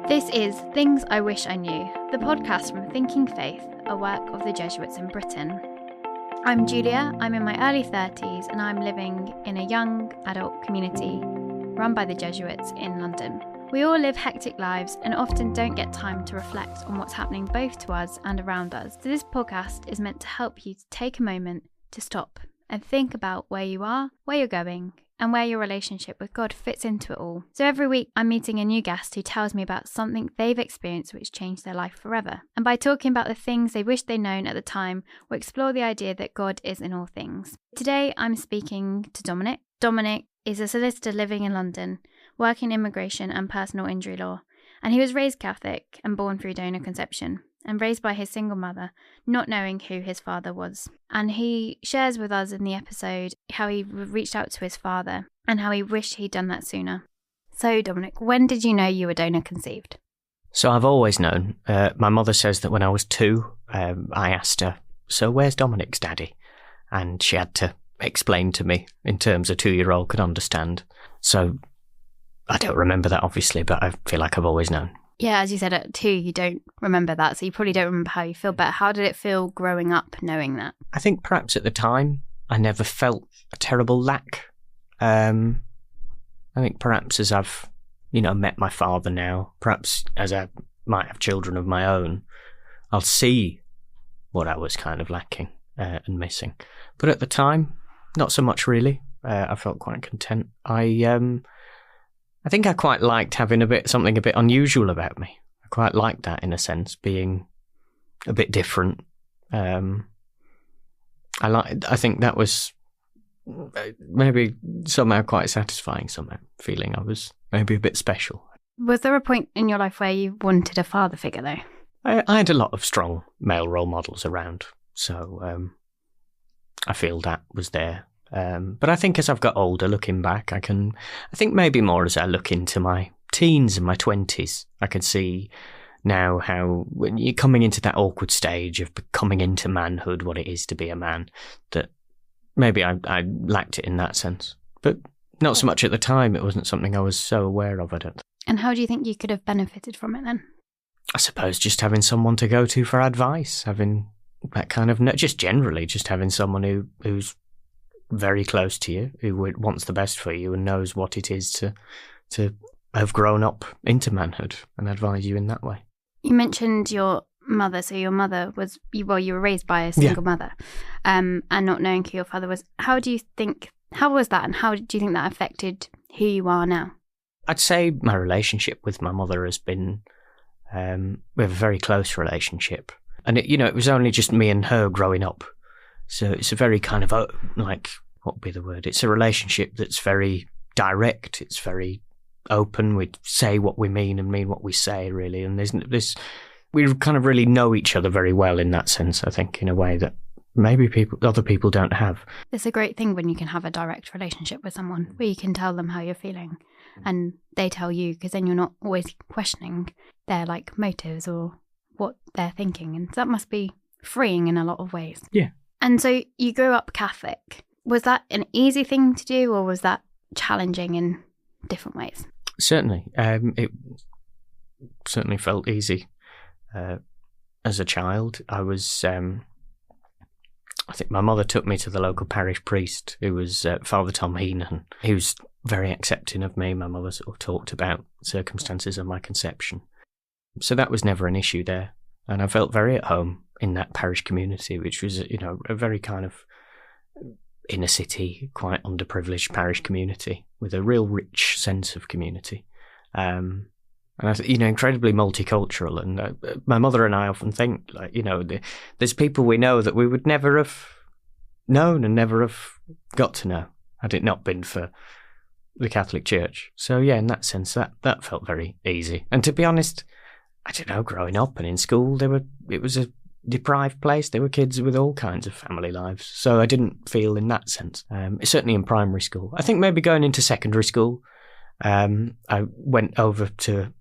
This is Things I Wish I Knew, the podcast from Thinking Faith, a work of the Jesuits in Britain. I'm Julia, I'm in my early 30s and I'm living in a young adult community run by the Jesuits in London. We all live hectic lives and often don't get time to reflect on what's happening both to us and around us. So this podcast is meant to help you to take a moment to stop and think about where you are, where you're going, and where your relationship with God fits into it all. So every week I'm meeting a new guest who tells me about something they've experienced which changed their life forever. And by talking about the things they wish they'd known at the time, we'll explore the idea that God is in all things. Today I'm speaking to Dominic. Dominic is a solicitor living in London, working in immigration and personal injury law. And he was raised Catholic and born through donor conception, and raised by his single mother, not knowing who his father was. And he shares with us in the episode how he reached out to his father and how he wished he'd done that sooner. So, Dominic, when did you know you were donor conceived? So I've always known. My mother says that when I was 2, I asked her, "So where's Dominic's daddy?" And she had to explain to me in terms a 2-year-old could understand. So I don't remember that, obviously, but I feel like I've always known. Yeah, as you said, at 2, you don't remember that, so you probably don't remember how you feel. But how did it feel growing up knowing that? I think perhaps at the time, I never felt a terrible lack. I think perhaps as I've, met my father now, perhaps as I might have children of my own, I'll see what I was kind of lacking and missing. But at the time, not so much really. I felt quite content. I think I quite liked having something a bit unusual about me. I quite liked that in a sense, being a bit different. I think that was maybe somehow quite satisfying, somehow, feeling I was maybe a bit special. Was there a point in your life where you wanted a father figure, though? I had a lot of strong male role models around, so I feel that was there. But I think as I've got older, looking back, I think maybe more as I look into my teens and my 20s, I can see now how when you're coming into that awkward stage of coming into manhood, what it is to be a man, that maybe I lacked it in that sense. But not so much at the time. It wasn't something I was so aware of, I don't think. And how do you think you could have benefited from it then? I suppose just having someone to go to for advice, having that kind of, just generally, just having someone who's very close to you, who wants the best for you and knows what it is to have grown up into manhood and advise you in that way. You mentioned your mother, so your mother was, you were raised by a single mother, and not knowing who your father was. How was that, and how do you think that affected who you are now? I'd say my relationship with my mother has been, we have a very close relationship, and it was only just me and her growing up. So it's a very kind of, what would be the word? It's a relationship that's very direct. It's very open. We say what we mean and mean what we say, really. And we kind of really know each other very well in that sense, I think, in a way that maybe other people don't have. It's a great thing when you can have a direct relationship with someone where you can tell them how you're feeling and they tell you, because then you're not always questioning their motives or what they're thinking. And that must be freeing in a lot of ways. Yeah. And so you grew up Catholic. Was that an easy thing to do, or was that challenging in different ways? Certainly. It certainly felt easy. As a child, I was, I think my mother took me to the local parish priest, who was Father Tom Heenan. He was very accepting of me. My mother sort of talked about circumstances of my conception. So that was never an issue there. And I felt very at home in that parish community, which was, a very kind of inner city, quite underprivileged parish community with a real rich sense of community. And I incredibly multicultural. And my mother and I often think, there's people we know that we would never have known and never have got to know had it not been for the Catholic Church. So yeah, in that sense, that felt very easy. And to be honest, I don't know, growing up and in school, it was a deprived place. There were kids with all kinds of family lives. So I didn't feel in that sense, certainly in primary school. I think maybe going into secondary school, I went over to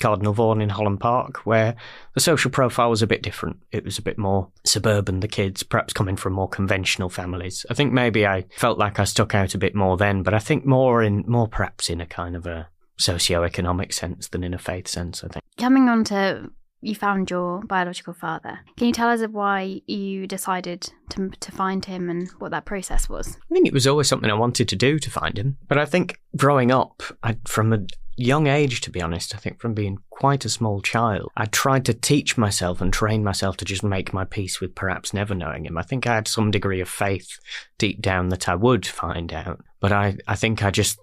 Cardinal Vaughan in Holland Park, where the social profile was a bit different. It was a bit more suburban, the kids, perhaps coming from more conventional families. I think maybe I felt like I stuck out a bit more then, but I think more perhaps in a kind of a socio-economic sense than in a faith sense, I think. Coming on to, you found your biological father. Can you tell us of why you decided to find him and what that process was? I think it was always something I wanted to do, to find him. But I think growing up, from a young age, to be honest, I think from being quite a small child, I tried to teach myself and train myself to just make my peace with perhaps never knowing him. I think I had some degree of faith deep down that I would find out. But I think I just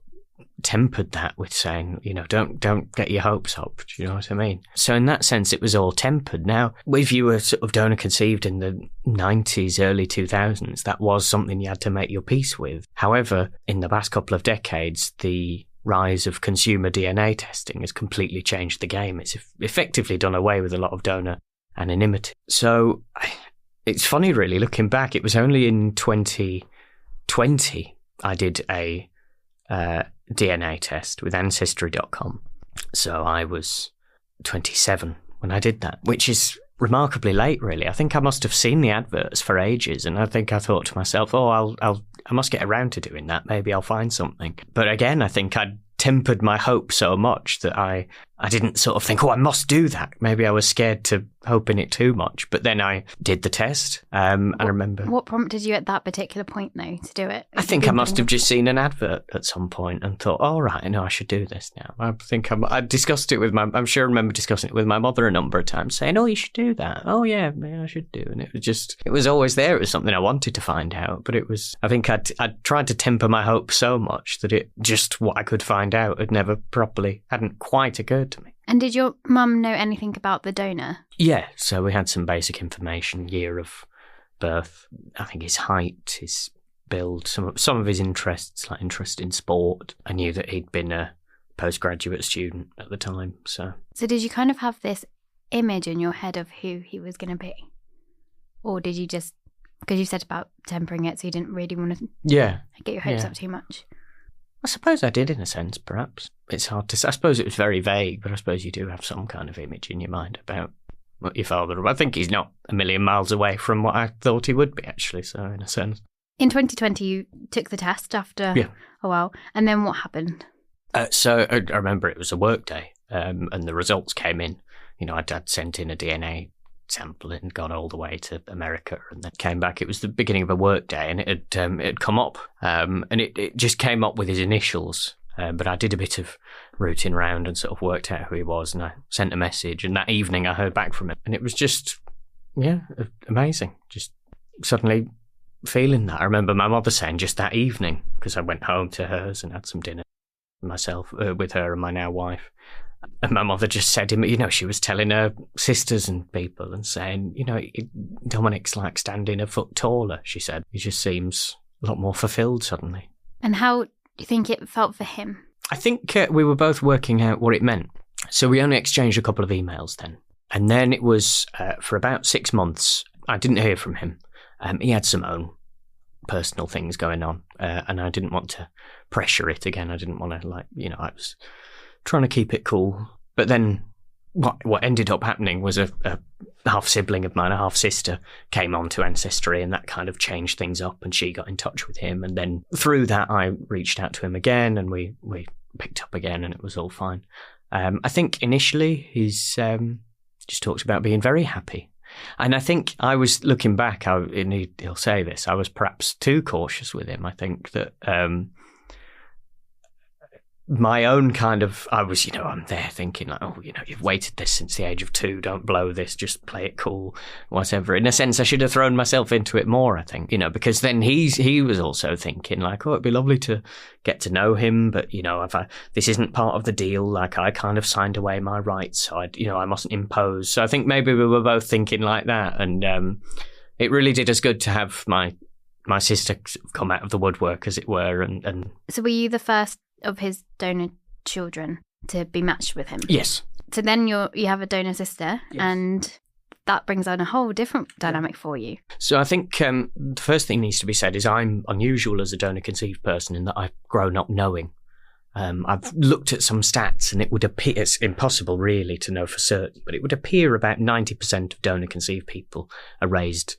tempered that with saying, don't get your hopes up. Do you know what I mean? So in that sense, it was all tempered. Now, if you were sort of donor conceived in the 90s, early 2000s, that was something you had to make your peace with. However, in the past couple of decades, the rise of consumer DNA testing has completely changed the game. It's effectively done away with a lot of donor anonymity. So it's funny, really, looking back. It was only in 2020 I did a DNA test with Ancestry.com. So I was 27 when I did that, which is remarkably late, really. I think I must have seen the adverts for ages, and I think I thought to myself, I must get around to doing that. Maybe I'll find something. But again, I think I'd tempered my hope so much that I didn't sort of think, I must do that. Maybe I was scared to hope in it too much. But then I did the test. And I remember... What prompted you at that particular point, though, to do it? I think I must have just seen an advert at some point and thought, right, I know I should do this now. I think I discussed it with I'm sure I remember discussing it with my mother a number of times, saying, you should do that. Oh, yeah, I should do. And it was always there. It was something I wanted to find out. But I think I'd tried to temper my hope so much that it just what I could find out hadn't quite occurred to me. And did your mum know anything about the donor? Yeah, so we had some basic information, year of birth, I think his height, his build, some of his interests, like interest in sport. I knew that he'd been a postgraduate student at the time. So did you kind of have this image in your head of who he was going to be? Or did you just, because you said about tempering it, so you didn't really want to get your hopes up too much? I suppose I did, in a sense, perhaps. It's hard to say. I suppose it was very vague, but I suppose you do have some kind of image in your mind about what your father... I think he's not a million miles away from what I thought he would be, actually, so in a sense. In 2020, you took the test after a while, and then what happened? So I remember it was a work day, and the results came in. I'd sent in a DNA sample and gone all the way to America, and then came back. It was the beginning of a work day, and it had come up, and it just came up with his initials. But I did a bit of rooting around and sort of worked out who he was, and I sent a message, and that evening I heard back from him, and it was just amazing. Just suddenly feeling that. I remember my mother saying just that evening, because I went home to hers and had some dinner myself with her and my now wife. And my mother just said, she was telling her sisters and people and saying, Dominic's like standing a foot taller, she said. He just seems a lot more fulfilled suddenly. And how do you think it felt for him? I think we were both working out what it meant. So we only exchanged a couple of emails then. And then it was for about 6 months, I didn't hear from him. He had some own personal things going on, and I didn't want to pressure it again. I didn't want to, I was trying to keep it cool. But then what ended up happening was a half-sibling of mine, a half-sister, came on to Ancestry, and that kind of changed things up, and she got in touch with him. And then through that, I reached out to him again, and we picked up again, and it was all fine. I think initially he's just talked about being very happy. And I think I was looking back, and he'll say this, I was perhaps too cautious with him. I think that my own kind of, I'm there thinking like, you've waited this since the age of 2, don't blow this, just play it cool, whatever. In a sense, I should have thrown myself into it more, I think, because then he was also thinking like, it'd be lovely to get to know him, but, this isn't part of the deal, like I kind of signed away my rights, so I mustn't impose. So I think maybe we were both thinking like that, and it really did us good to have my sister come out of the woodwork, as it were. And So were you the first of his donor children to be matched with him? Yes. So then you have a donor sister, yes. And that brings on a whole different dynamic for you. So I think the first thing needs to be said is I'm unusual as a donor conceived person in that I've grown up knowing. I've looked at some stats, and it would appear, it's impossible really to know for certain, but it would appear about 90% of donor conceived people are raised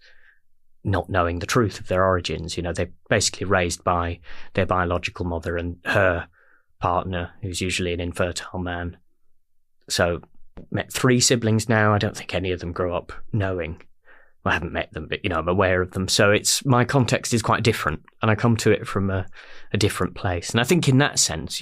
not knowing the truth of their origins. They're basically raised by their biological mother and her partner, who's usually an infertile man. So met 3 siblings now. I don't think any of them grow up knowing. Well, I haven't met them, but, I'm aware of them. So my context is quite different, and I come to it from a different place. And I think in that sense,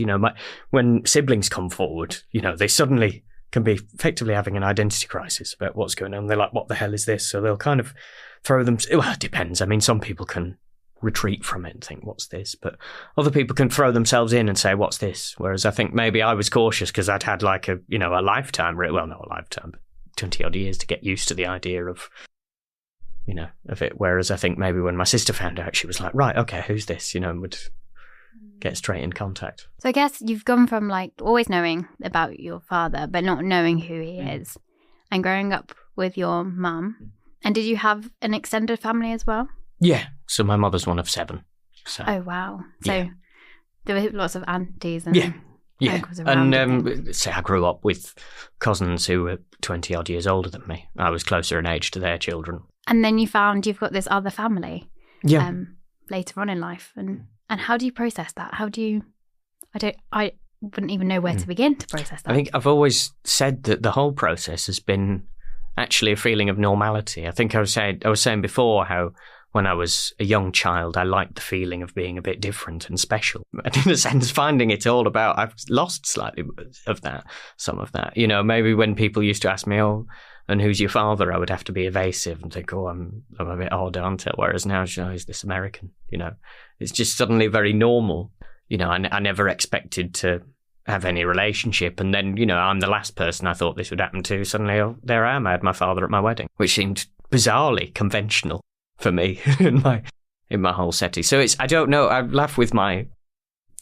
when siblings come forward, they suddenly can be effectively having an identity crisis about what's going on. They're like, what the hell is this? So they'll kind of throw them. Well, it depends. I mean, some people can retreat from it and think, what's this? But other people can throw themselves in and say, what's this? Whereas I think maybe I was cautious because I'd had like a lifetime, well, not a lifetime, but 20 odd years to get used to the idea of it. Whereas I think maybe when my sister found out, she was like, right, okay, who's this? And would get straight in contact. So I guess you've gone from like always knowing about your father, but not knowing who he is, and growing up with your mum. And did you have an extended family as well? Yeah. So my mother's one of 7. So. Oh, wow. So there were lots of aunties and uncles around. And say I grew up with cousins who were 20 odd years older than me. I was closer in age to their children. And then you found you've got this other family later on in life. And how do you process that? How do you... I wouldn't even know where to begin to process that. I think I've always said that the whole process has been actually a feeling of normality. I think I was saying before how when I was a young child, I liked the feeling of being a bit different and special. And in a sense, finding it all about, I've lost slightly of that, some of that. Maybe when people used to ask me, oh, and who's your father? I would have to be evasive and think, oh, I'm a bit odd, aren't I? Whereas now, is this American? It's just suddenly very normal. I never expected to have any relationship. And then, I'm the last person I thought this would happen to. Suddenly, oh, there I am. I had my father at my wedding, which seemed bizarrely conventional for me in my whole setting. So I don't know. I laugh with my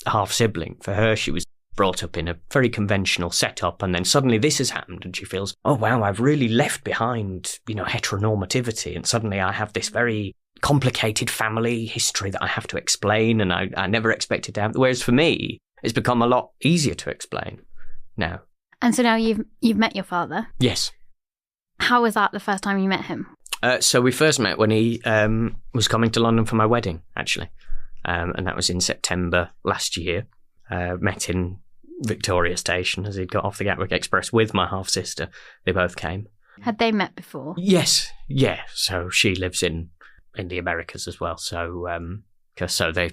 half sibling. For her, she was brought up in a very conventional setup, and then suddenly this has happened, and she feels, oh wow, I've really left behind, heteronormativity, and suddenly I have this very complicated family history that I have to explain, and I never expected to have. Whereas for me, it's become a lot easier to explain now. And so now you've met your father. Yes. How was that the first time you met him? So we first met when he was coming to London for my wedding, actually. And that was in September last year. Met in Victoria Station as he'd got off the Gatwick Express with my half-sister. They both came. Had they met before? Yes. Yeah. So she lives in the Americas as well. So so they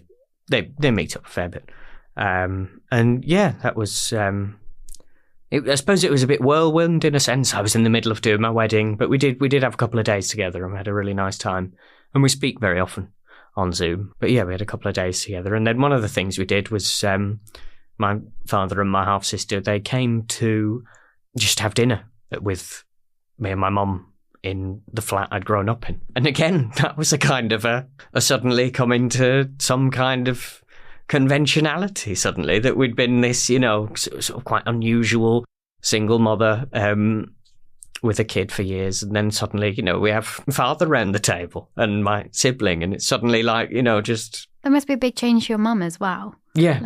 meet up a fair bit. And yeah, that was... I suppose it was a bit whirlwind in a sense. I was in the middle of doing my wedding, but we did have a couple of days together and we had a really nice time. And we speak very often on Zoom. But yeah, we had a couple of days together. And then one of the things we did was my father and my half-sister, they came to just have dinner with me and my mum in the flat I'd grown up in. And again, that was a kind of a suddenly coming to some kind of conventionality suddenly, that we'd been this, sort of quite unusual single mother with a kid for years, and then suddenly, we have father around the table and my sibling, and it's suddenly like, just... There must be a big change to your mum as well. Yeah.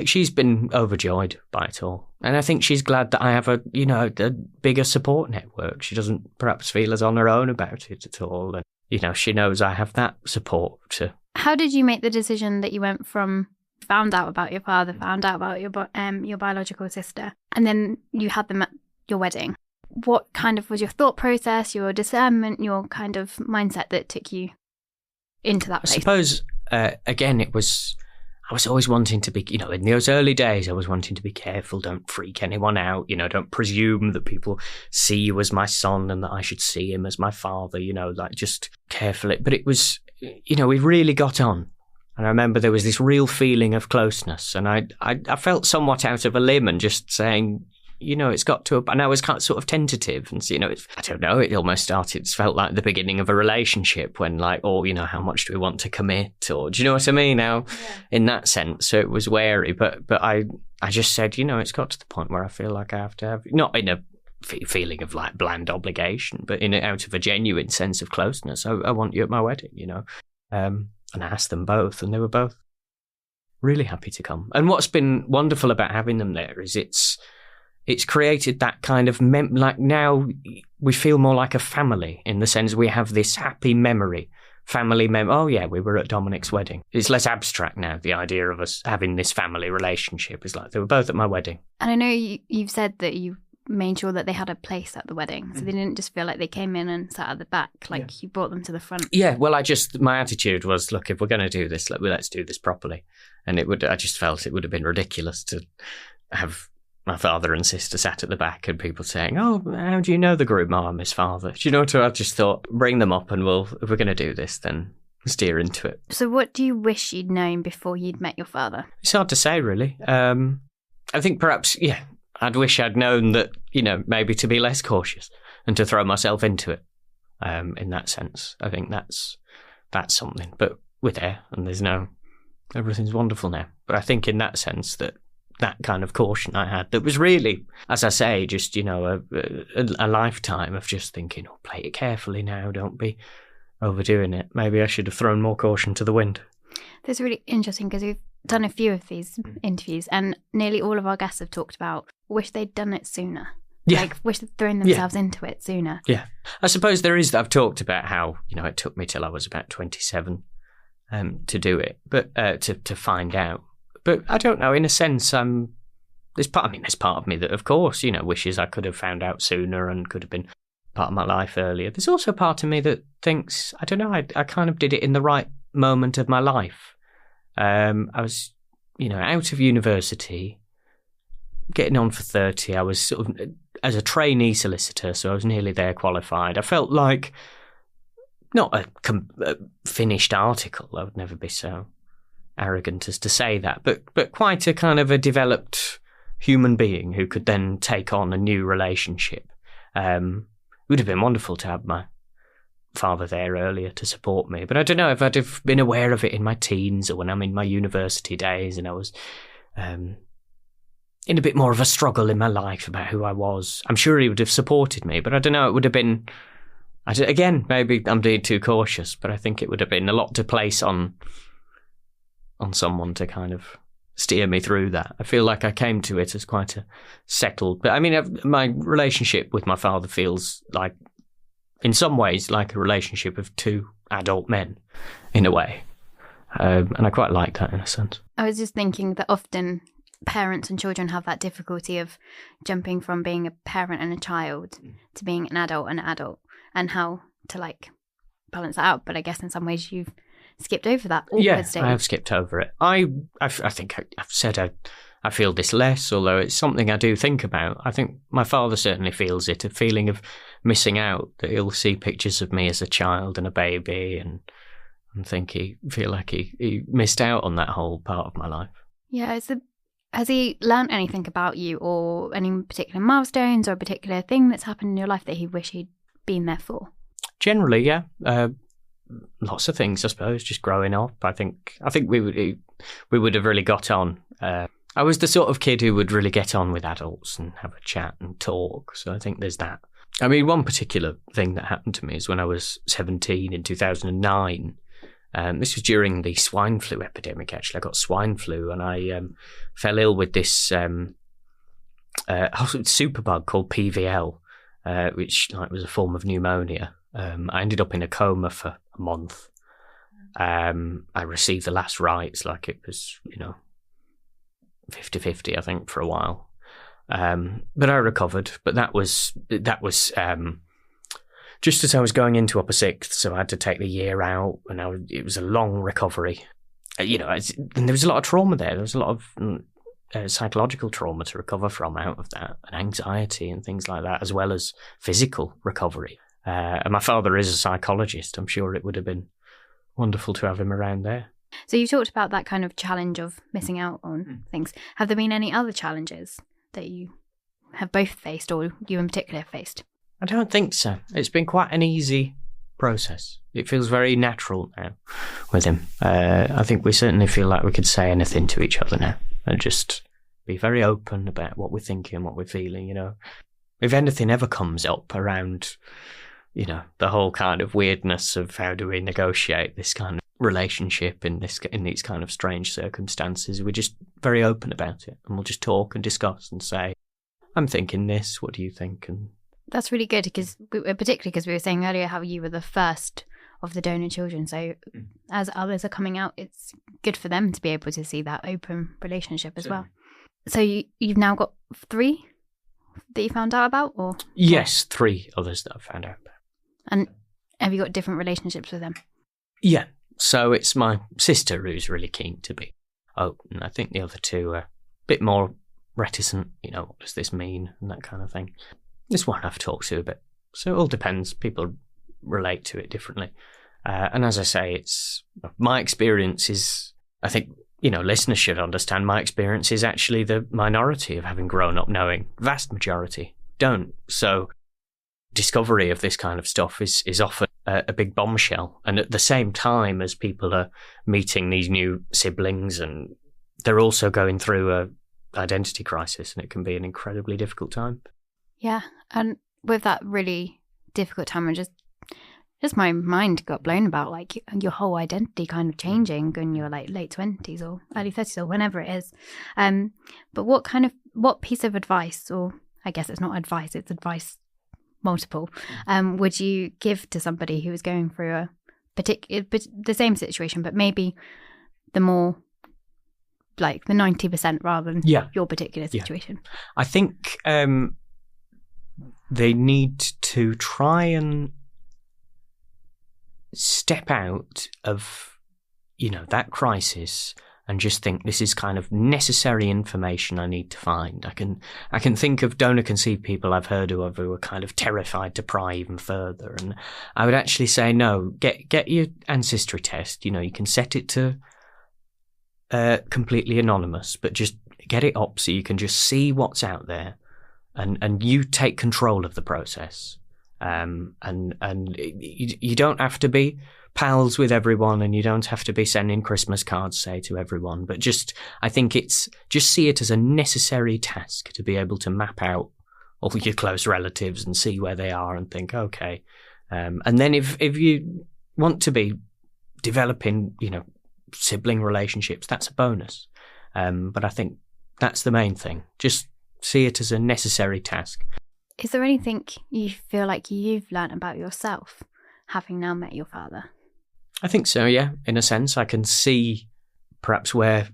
She's been overjoyed by it all. And I think she's glad that I have a bigger support network. She doesn't perhaps feel as on her own about it at all. And, she knows I have that support to... How did you make the decision that you went from... found out about your father, found out about your biological sister, and then you had them at your wedding? What kind of was your thought process, your discernment, your kind of mindset that took you into that place? I suppose, again, I was always wanting to be, in those early days, I was wanting to be careful, don't freak anyone out, don't presume that people see you as my son and that I should see him as my father, just careful. But it was, we really got on. And I remember there was this real feeling of closeness, and I felt somewhat out of a limb and just saying, it's got to, and I was kind of sort of tentative, and I don't know, it almost started, it felt like the beginning of a relationship when like, how much do we want to commit, or do you know what I mean? Now, in that sense, so it was wary, but I just said, it's got to the point where I feel like I have to have, not in a feeling of like bland obligation, but out of a genuine sense of closeness. I want you at my wedding, And I asked them both, and they were both really happy to come. And what's been wonderful about having them there is it's created that kind of like now we feel more like a family, in the sense we have this happy memory family member. Oh yeah, we were at Dominic's wedding. It's less abstract now. The idea of us having this family relationship is like they were both at my wedding. And I know you've said that you made sure that they had a place at the wedding, so they didn't just feel like they came in and sat at the back. Like you brought them to the front. Yeah. Well, my attitude was, look, if we're going to do this, let's do this properly. And I just felt it would have been ridiculous to have my father and sister sat at the back and people saying, oh, how do you know the groom? Oh, I'm his father. Do you know what? I just thought, bring them up and if we're going to do this, then steer into it. So what do you wish you'd known before you'd met your father? It's hard to say, really. I think perhaps, I'd wish I'd known that, maybe to be less cautious and to throw myself into it. In that sense, I think that's something. But we're there and everything's wonderful now. But I think in that sense that kind of caution I had, that was really, as I say, just, a lifetime of just thinking, play it carefully now, don't be overdoing it. Maybe I should have thrown more caution to the wind. That's really interesting because we've done a few of these interviews and nearly all of our guests have talked about wish they'd done it sooner. Yeah. Like wish they'd thrown themselves into it sooner. Yeah. I suppose I've talked about how, it took me till I was about 27 to do it, but to find out. But I don't know, in a sense, there's part of me that, of course, wishes I could have found out sooner and could have been part of my life earlier. There's also a part of me that thinks, I don't know, I kind of did it in the right moment of my life. I was, out of university, getting on for 30. I was sort of, as a trainee solicitor, so I was nearly there qualified. I felt like, not a finished article, I would never be so arrogant as to say that, but quite a kind of a developed human being who could then take on a new relationship. It would have been wonderful to have my father there earlier to support me, but I don't know if I'd have been aware of it in my teens or when I'm in my university days and I was in a bit more of a struggle in my life about who I was. I'm sure he would have supported me, but I don't know, it would have been, again, maybe I'm being too cautious, but I think it would have been a lot to place on someone to kind of steer me through that. I feel like I came to it as quite a settled, but my relationship with my father feels like, in some ways, like a relationship of two adult men, in a way. And I quite like that in a sense. I was just thinking that often parents and children have that difficulty of jumping from being a parent and a child to being an adult and how to balance that out. But I guess in some ways you've skipped over that awkward stage. I have skipped over it. I think I've said I feel this less, although it's something I do think about. I think my father certainly feels it, a feeling of missing out, that he'll see pictures of me as a child and a baby and feel like he missed out on that whole part of my life. Yeah, has he learned anything about you or any particular milestones or a particular thing that's happened in your life that he wish he'd been there for? Generally, yeah. Lots of things, I suppose, just growing up. I think we would have really got on. I was the sort of kid who would really get on with adults and have a chat and talk. So I think there's that. One particular thing that happened to me is when I was 17 in 2009. This was during the swine flu epidemic, actually. I got swine flu and I fell ill with this superbug called PVL, which was a form of pneumonia. I ended up in a coma for a month. I received the last rites like it was, 50-50, I think, for a while. But I recovered. But that was just as I was going into upper sixth, so I had to take the year out, and it was a long recovery. And there was a lot of trauma there. There was a lot of psychological trauma to recover from out of that, and anxiety and things like that, as well as physical recovery. And my father is a psychologist. I'm sure it would have been wonderful to have him around there. So you talked about that kind of challenge of missing out on things. Have there been any other challenges that you have both faced or you in particular faced? I don't think so. It's been quite an easy process. It feels very natural now with him. I think we certainly feel like we could say anything to each other now and just be very open about what we're thinking, what we're feeling, If anything ever comes up around, the whole kind of weirdness of how do we negotiate this kind of relationship in these kind of strange circumstances, we're just very open about it, and we'll just talk and discuss and say, I'm thinking this, what do you think? And that's really good, particularly because we were saying earlier how you were the first of the donor children. So as others are coming out, it's good for them to be able to see that open relationship as well. So you've now got 3 that you found out about, or? Yes, 3 others that I've found out about. And have you got different relationships with them? Yeah. So it's my sister who's really keen to be open. I think the other 2 are a bit more reticent, what does this mean, and that kind of thing. This one I've talked to a bit. So it all depends. People relate to it differently. And as I say, it's my experience is, I think, listeners should understand my experience is actually the minority of having grown up knowing. Vast majority don't. So discovery of this kind of stuff is often a big bombshell. And at the same time as people are meeting these new siblings, and they're also going through a identity crisis, and it can be an incredibly difficult time. Yeah. And with that really difficult time, and just my mind got blown about like your whole identity kind of changing when you're like late 20s or early 30s or whenever it is. But what piece of advice, or I guess it's not advice, it's advice multiple, would you give to somebody who is going through the same situation, but maybe the more like the 90% rather than your particular situation? I think they need to try and step out of, that crisis and just think this is kind of necessary information I need to find. I can think of donor conceived people I've heard of who are kind of terrified to pry even further. And I would actually say, no, get your ancestry test. You can set it to completely anonymous, but just get it up so you can just see what's out there, and you take control of the process. And you don't have to be pals with everyone, and you don't have to be sending Christmas cards, say, to everyone. But I think it's just see it as a necessary task to be able to map out all your close relatives and see where they are and think, okay. And then if you want to be developing, sibling relationships, that's a bonus. But I think that's the main thing. Just see it as a necessary task. Is there anything you feel like you've learned about yourself, having now met your father? I think so, yeah. In a sense, I can see perhaps where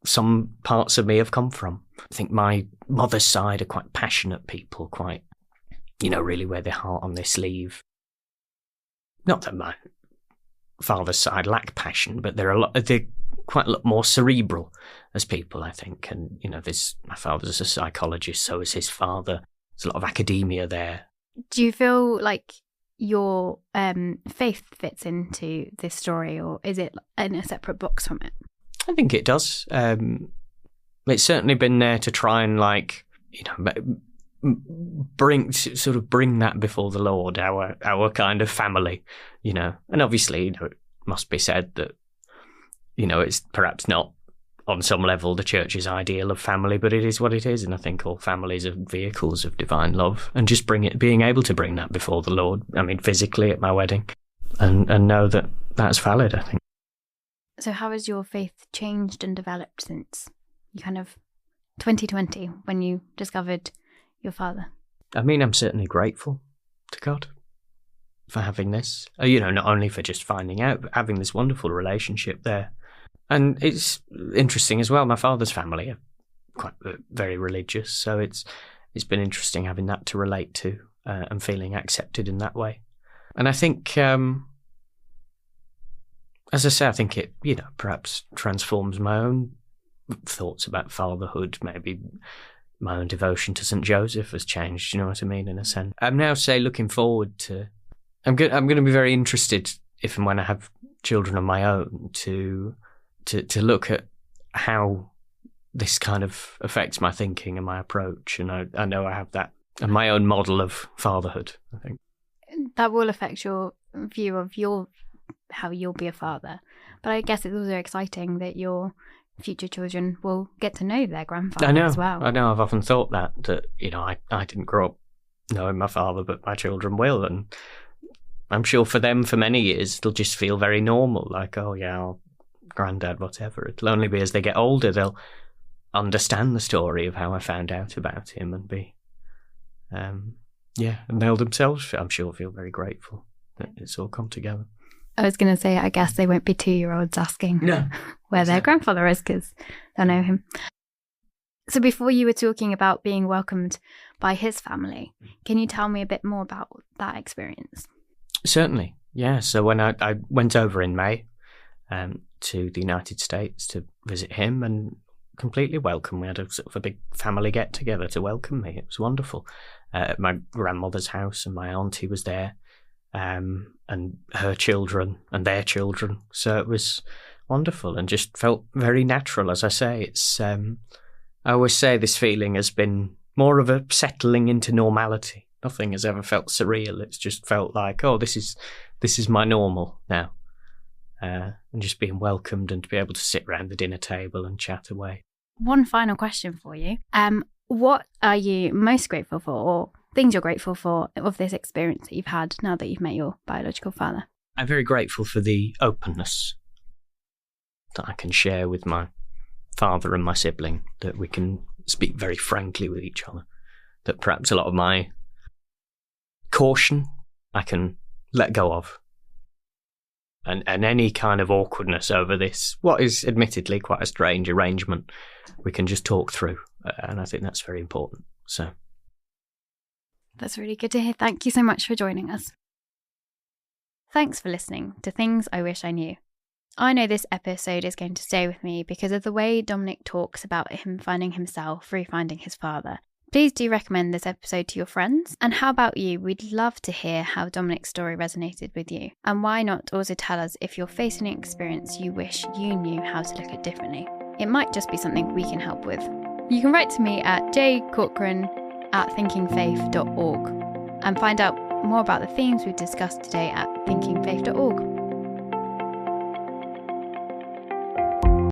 some parts of me have come from. I think my mother's side are quite passionate people, quite, really wear their heart on their sleeve. Not that my father's side lack passion, but they're quite a lot more cerebral as people, I think. And, my father's a psychologist, so is his father. There's a lot of academia there. Do you feel like your faith fits into this story, or is it in a separate box from it? I think it does. It's certainly been there to try and bring that before the Lord, our kind of family, And obviously, it must be said that, it's perhaps not on some level the church's ideal of family, but it is what it is. And I think all families are vehicles of divine love, and just being able to bring that before the Lord, physically at my wedding, and know that that's valid, I think. So how has your faith changed and developed since you 2020, when you discovered your father? I'm certainly grateful to God for having this, not only for just finding out, but having this wonderful relationship there. And it's interesting as well, my father's family are quite very religious, so it's been interesting having that to relate to and feeling accepted in that way. And I think, as I say, I think it, perhaps transforms my own thoughts about fatherhood. Maybe my own devotion to St. Joseph has changed, you know what I mean, in a sense. I'm now, looking forward to... I'm going to be very interested, if and when I have children of my own, to look at how this kind of affects my thinking and my approach. And I know I have that and my own model of fatherhood, I think. That will affect your view of how you'll be a father. But I guess it's also exciting that your future children will get to know their grandfather as well. I know, I've often thought that I didn't grow up knowing my father, but my children will. And I'm sure for them, for many years, it'll just feel very normal, like, oh yeah, granddad, whatever. It'll only be as they get older they'll understand the story of how I found out about him and be, and they'll themselves, I'm sure, feel very grateful that it's all come together. I was going to say, I guess they won't be 2-year-olds asking where their grandfather is because they'll know him. So before you were talking about being welcomed by his family, can you tell me a bit more about that experience? Certainly, yeah. So when I went over in May to the United States to visit him and completely welcome. We had a sort of a big family get-together to welcome me. It was wonderful. At my grandmother's house, and my auntie was there, and her children and their children. So it was wonderful and just felt very natural. As I say, it's I always say this feeling has been more of a settling into normality. Nothing has ever felt surreal. It's just felt like, oh, this is my normal now. And just being welcomed and to be able to sit around the dinner table and chat away. One final question for you. What are you most grateful for, or things you're grateful for of this experience that you've had now that you've met your biological father? I'm very grateful for the openness that I can share with my father and my sibling, that we can speak very frankly with each other, that perhaps a lot of my caution I can let go of. And any kind of awkwardness over this, what is admittedly quite a strange arrangement, we can just talk through. And I think that's very important. So that's really good to hear. Thank you so much for joining us. Thanks for listening to Things I Wish I Knew. I know this episode is going to stay with me because of the way Dominic talks about him finding himself through finding his father. Please do recommend this episode to your friends. And how about you? We'd love to hear how Dominic's story resonated with you. And why not also tell us if you're facing an experience you wish you knew how to look at differently. It might just be something we can help with. You can write to me at jcorcoran@thinkingfaith.org and find out more about the themes we've discussed today at thinkingfaith.org.